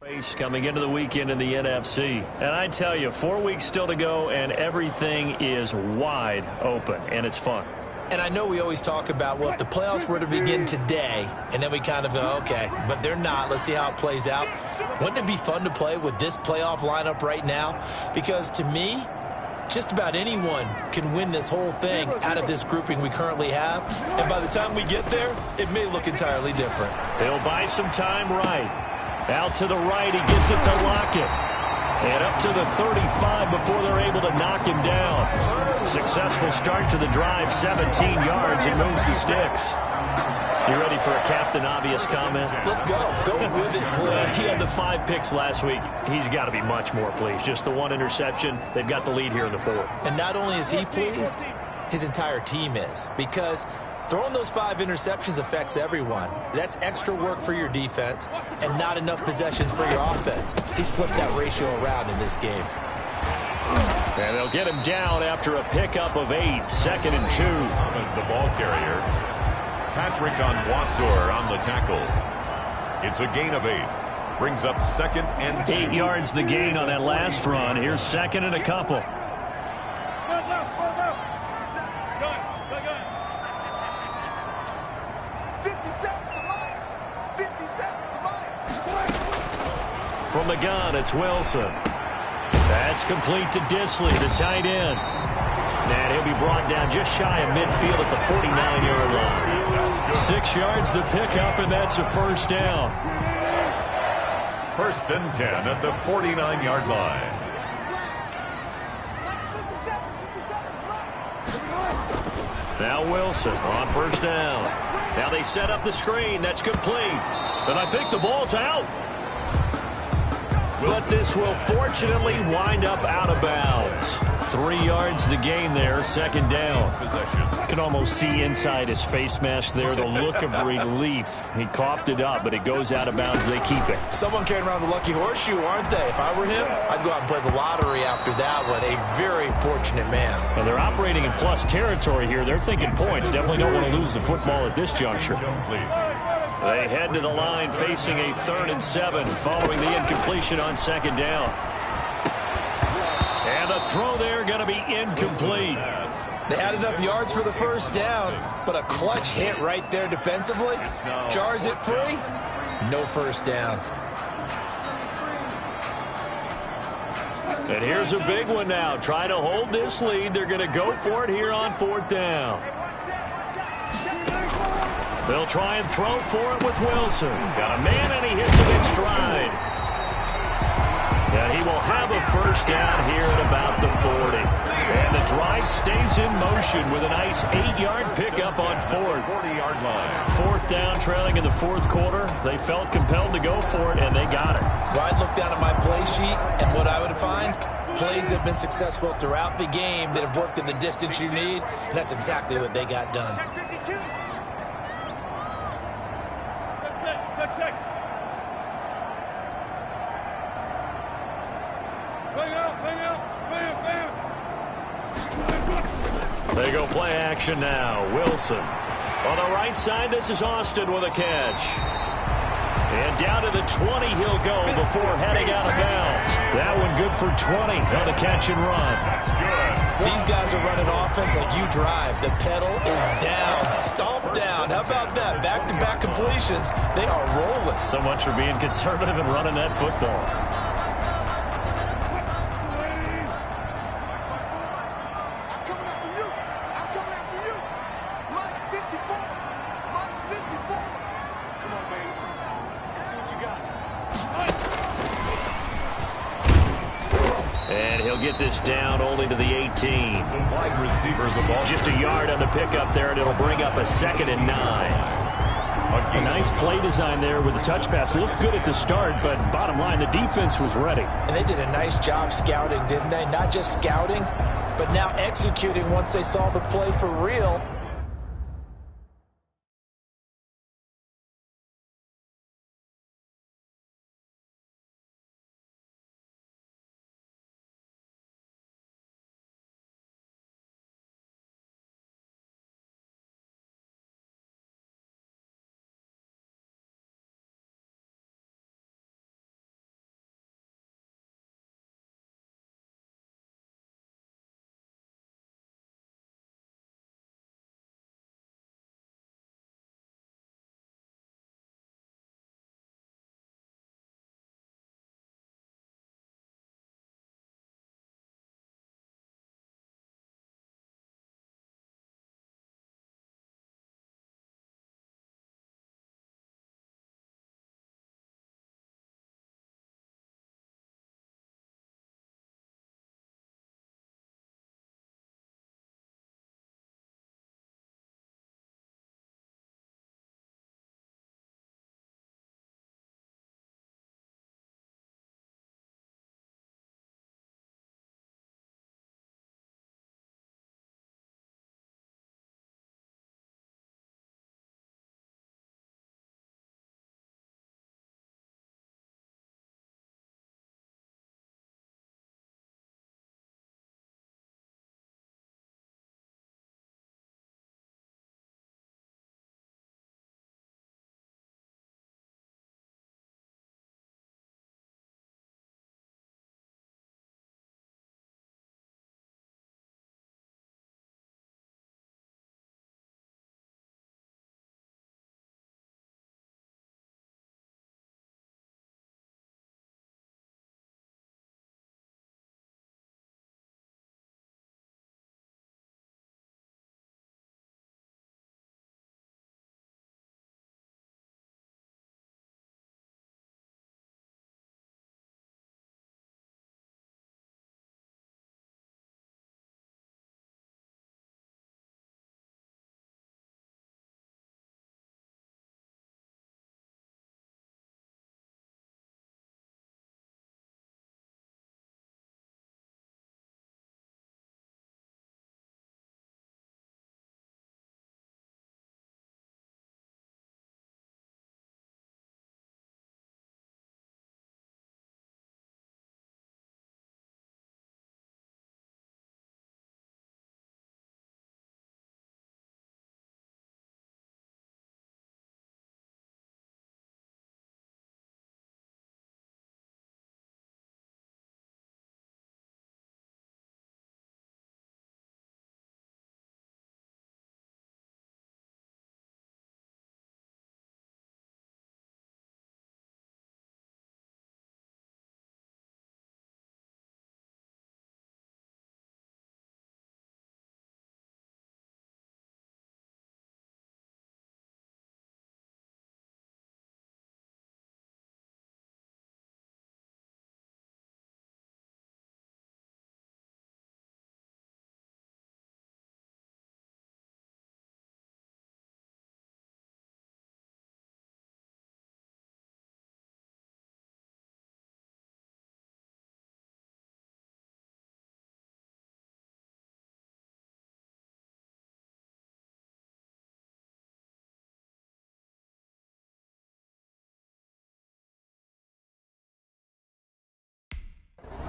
Race coming into the weekend in the NFC. And I tell you, 4 weeks still to go, and everything is wide open, and it's fun. And I know we always talk about, well, if the playoffs were to begin today, and then we kind of go, okay, but they're not. Let's see how it plays out. Wouldn't it be fun to play with this playoff lineup right now? Because to me, just about anyone can win this whole thing out of this grouping we currently have. And by the time we get there, it may look entirely different. He'll buy some time right. Out to the right, he gets it to Lockett. And up to the 35 before they're able to knock him down. Successful start to the drive, 17 yards, and moves the sticks. You ready for a Captain Obvious comment? Let's go. Go with it, please. He had the 5 picks last week. He's got to be much more pleased. Just the 1 interception. They've got the lead here in the 4th. And not only is he pleased, his entire team is. Because throwing those 5 interceptions affects everyone. That's extra work for your defense and not enough possessions for your offense. He's flipped that ratio around in this game. And they'll get him down after a pickup of 8. 2nd and 2. The ball carrier, Patrick Onwuasor on the tackle. It's a gain of 8. Brings up 2nd and 2. 8 yards the gain on that last run. Here's 2nd and a couple. From the gun, it's Wilson. That's complete to Disley, the tight end. And he'll be brought down just shy of midfield at the 49-yard line. 6 yards the pickup, and that's a first down. 1st and 10 at the 49-yard line. Now Wilson on first down. Now they set up the screen. That's complete. And I think the ball's out. But this will fortunately wind up out of bounds. 3 yards the gain there, 2nd down. You can almost see inside his face mask there the look of relief. He coughed it up, but it goes out of bounds. They keep it. Someone carrying around the lucky horseshoe, aren't they? If I were him, I'd go out and play the lottery after that one. A very fortunate man. And they're operating in plus territory here. They're thinking points. Definitely don't want to lose the football at this juncture. They head to the line facing a 3rd and 7 following the incompletion on 2nd down. And the throw there going to be incomplete. They had enough yards for the first down, but a clutch hit right there defensively. Jars it free. No first down. And here's a big one now. Trying to hold this lead. They're going to go for it here on 4th down. They'll try and throw for it with Wilson. Got a man, and he hits it in stride. And he will have a first down here at about the 40. And the drive stays in motion with a nice 8-yard pickup on 4th. 40-yard line. 4th down, trailing in the 4th quarter. They felt compelled to go for it, and they got it. Well, I'd look down at my play sheet, and what I would find, plays have been successful throughout the game that have worked in the distance you need, and that's exactly what they got done. They go play action now. Wilson. On the right side, this is Austin with a catch. And down to the 20 he'll go before heading out of bounds. That one good for 20 on the catch and run. These guys are running offense like you drive. The pedal is down, stomped down. How about that? Back-to-back completions. They are rolling. So much for being conservative and running that football. And he'll get this down only to the 18. The wide receiver, the ball. Just a yard on the pickup there, and it'll bring up a 2nd and 9. A nice play design there with the touch pass. Looked good at the start, but bottom line, the defense was ready. And they did a nice job scouting, didn't they? Not just scouting, but now executing once they saw the play for real.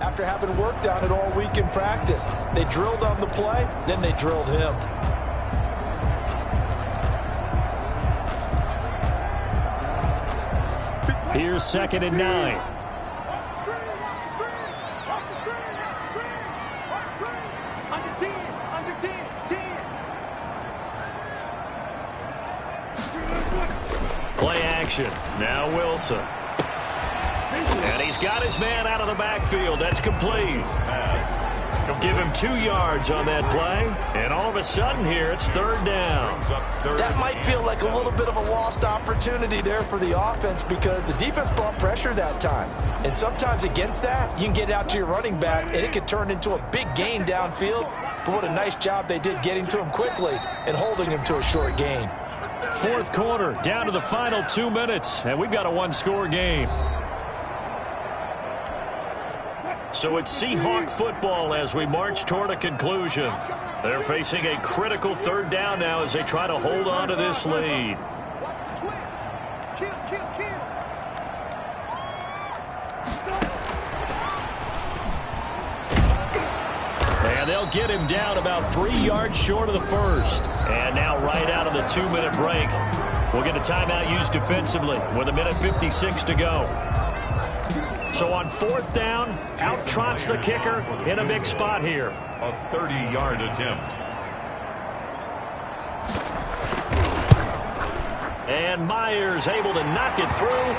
after having worked on it all week in practice. They drilled on the play, then they drilled him. Here's 2nd and 9. Play action. Now Wilson. And he's got his man out of the backfield. That's complete. Give him 2 yards on that play. And all of a sudden here, it's 3rd down. That might feel like a little bit of a lost opportunity there for the offense because the defense brought pressure that time. And sometimes against that, you can get out to your running back, and it could turn into a big gain downfield. But what a nice job they did getting to him quickly and holding him to a short gain. 4th quarter, down to the final 2 minutes, and we've got a 1-score game. So it's Seahawk football as we march toward a conclusion. They're facing a critical 3rd down now as they try to hold on to this lead. And they'll get him down about 3 yards short of the first. And now right out of the 2-minute break, we'll get a timeout used defensively with 1:56 to go. So on 4th down, out trots the kicker in a big spot here. A 30-yard attempt. And Myers able to knock it through.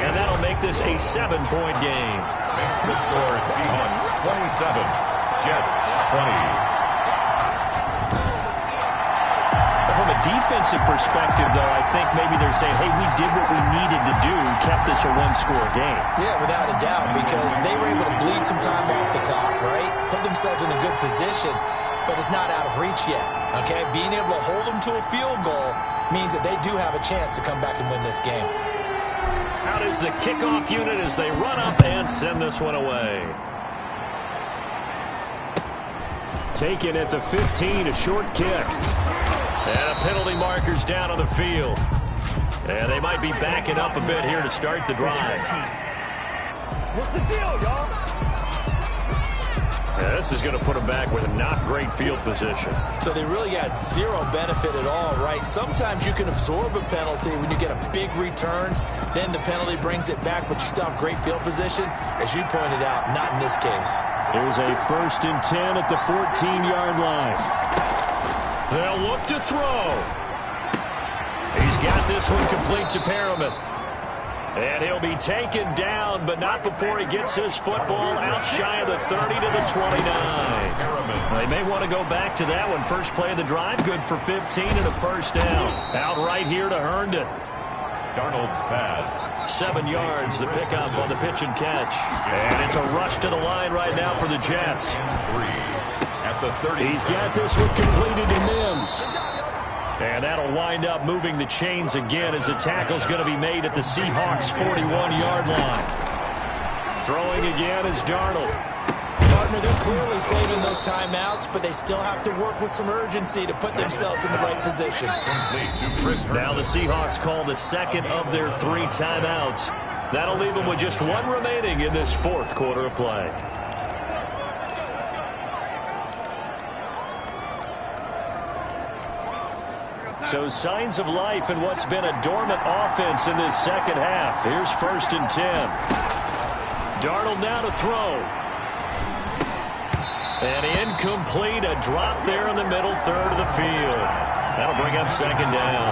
And that'll make this a 7-point game. Makes the score Seahawks 27, Jets 20. From a defensive perspective, though, I think maybe they're saying, hey, we did what we needed to do, kept this a 1-score game. Yeah, without a doubt, because they were able to bleed some time off the clock, right? Put themselves in a good position, but it's not out of reach yet, okay? Being able to hold them to a field goal means that they do have a chance to come back and win this game. Out is the kickoff unit as they run up and send this one away. Taken at the 15, a short kick. And a penalty marker's down on the field. And they might be backing up a bit here to start the drive. What's the deal, y'all? Yeah, this is going to put them back with a not great field position. So they really got zero benefit at all, right? Sometimes you can absorb a penalty when you get a big return. Then the penalty brings it back, but you still have great field position. As you pointed out, not in this case. Here's a 1st and 10 at the 14-yard line. They'll look to throw. He's got this one complete to Perriman. And he'll be taken down, but not before he gets his football out shy of the 30 to the 29. They may want to go back to that one. First play of the drive, good for 15 and a 1st down. Out right here to Herndon. Darnold's pass. 7 yards, the pickup on the pitch and catch. And it's a rush to the line right now for the Jets. At the 30. He's got this one completed to Mims. And that'll wind up moving the chains again as the tackle's going to be made at the Seahawks' 41-yard line. Throwing again is Darnold. Partner, they're clearly saving those timeouts, but they still have to work with some urgency to put themselves in the right position. Now the Seahawks call the 2nd of their 3 timeouts. That'll leave them with just 1 remaining in this 4th quarter of play. So signs of life in what's been a dormant offense in this 2nd half. Here's 1st and 10. Darnold now to throw. And incomplete, a drop there in the middle 3rd of the field. That'll bring up 2nd down.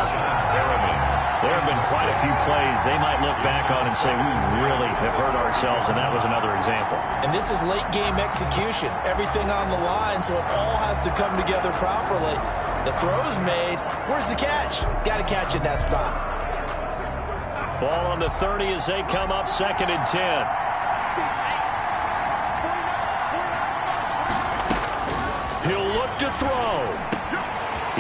There have been quite a few plays they might look back on and say, we really have hurt ourselves, and that was another example. And this is late game execution. Everything on the line, so it all has to come together properly. The throw's made. Where's the catch? Got to catch in that spot. Ball on the 30 as they come up 2nd and 10. He'll look to throw.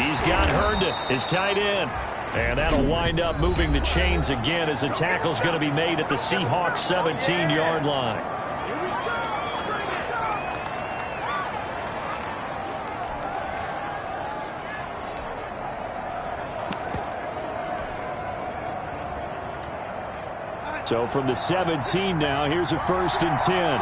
He's got Herndon, his tight end. And that'll wind up moving the chains again as the tackle's going to be made at the Seahawks' 17-yard line. So from the 17 now, here's a 1st and 10.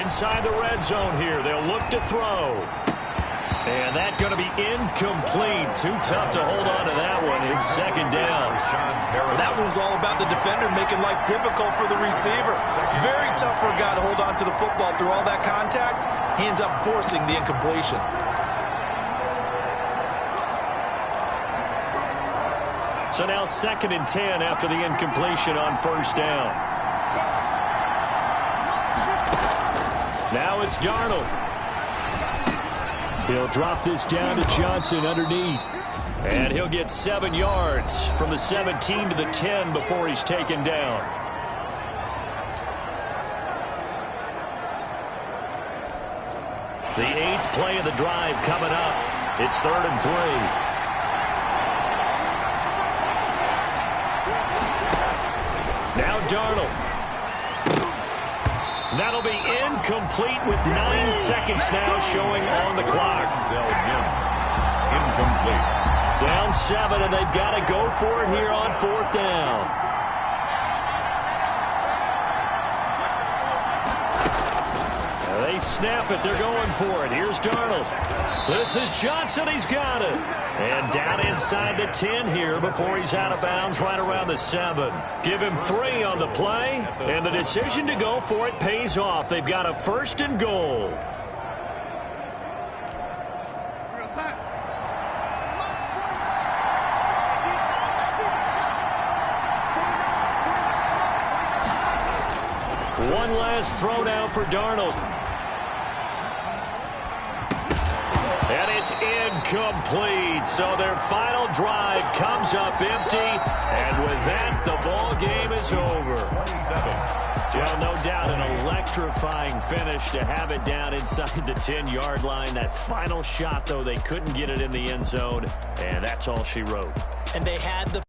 inside the red zone here. They'll look to throw. And that's going to be incomplete. Too tough to hold on to that one. It's second down. That one was all about the defender making life difficult for the receiver. Very tough for a guy to hold on to the football through all that contact. He ends up forcing the incompletion. So now 2nd and 10 after the incompletion on first down. Now it's Darnold. He'll drop this down to Johnson underneath. And he'll get 7 yards from the 17 to the 10 before he's taken down. The 8th play of the drive coming up. It's 3rd and 3. Now Darnold. That'll be incomplete with 9 seconds now showing on the clock. Incomplete. Down 7, and they've got to go for it here on 4th down. They snap it. They're going for it. Here's Darnold. This is Johnson. He's got it. And down inside the 10 here before he's out of bounds right around the 7. Give him 3 on the play, and the decision to go for it pays off. They've got a 1st and goal. One last throw now for Darnold. And it's incomplete. So their final drive comes up empty. And with that, the ball game is over. 27. Well, no doubt an electrifying finish to have it down inside the 10-yard line. That final shot, though, they couldn't get it in the end zone. And that's all she wrote. And they had the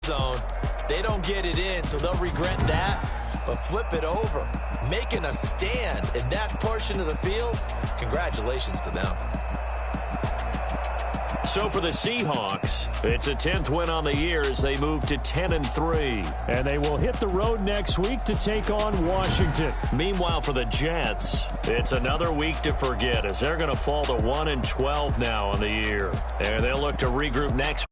zone. They don't get it in, so they'll regret that. But flip it over, making a stand in that portion of the field. Congratulations to them. So for the Seahawks, it's a 10th win on the year as they move to 10-3. And they will hit the road next week to take on Washington. Meanwhile, for the Jets, it's another week to forget as they're going to fall to 1-12 now on the year. And they'll look to regroup next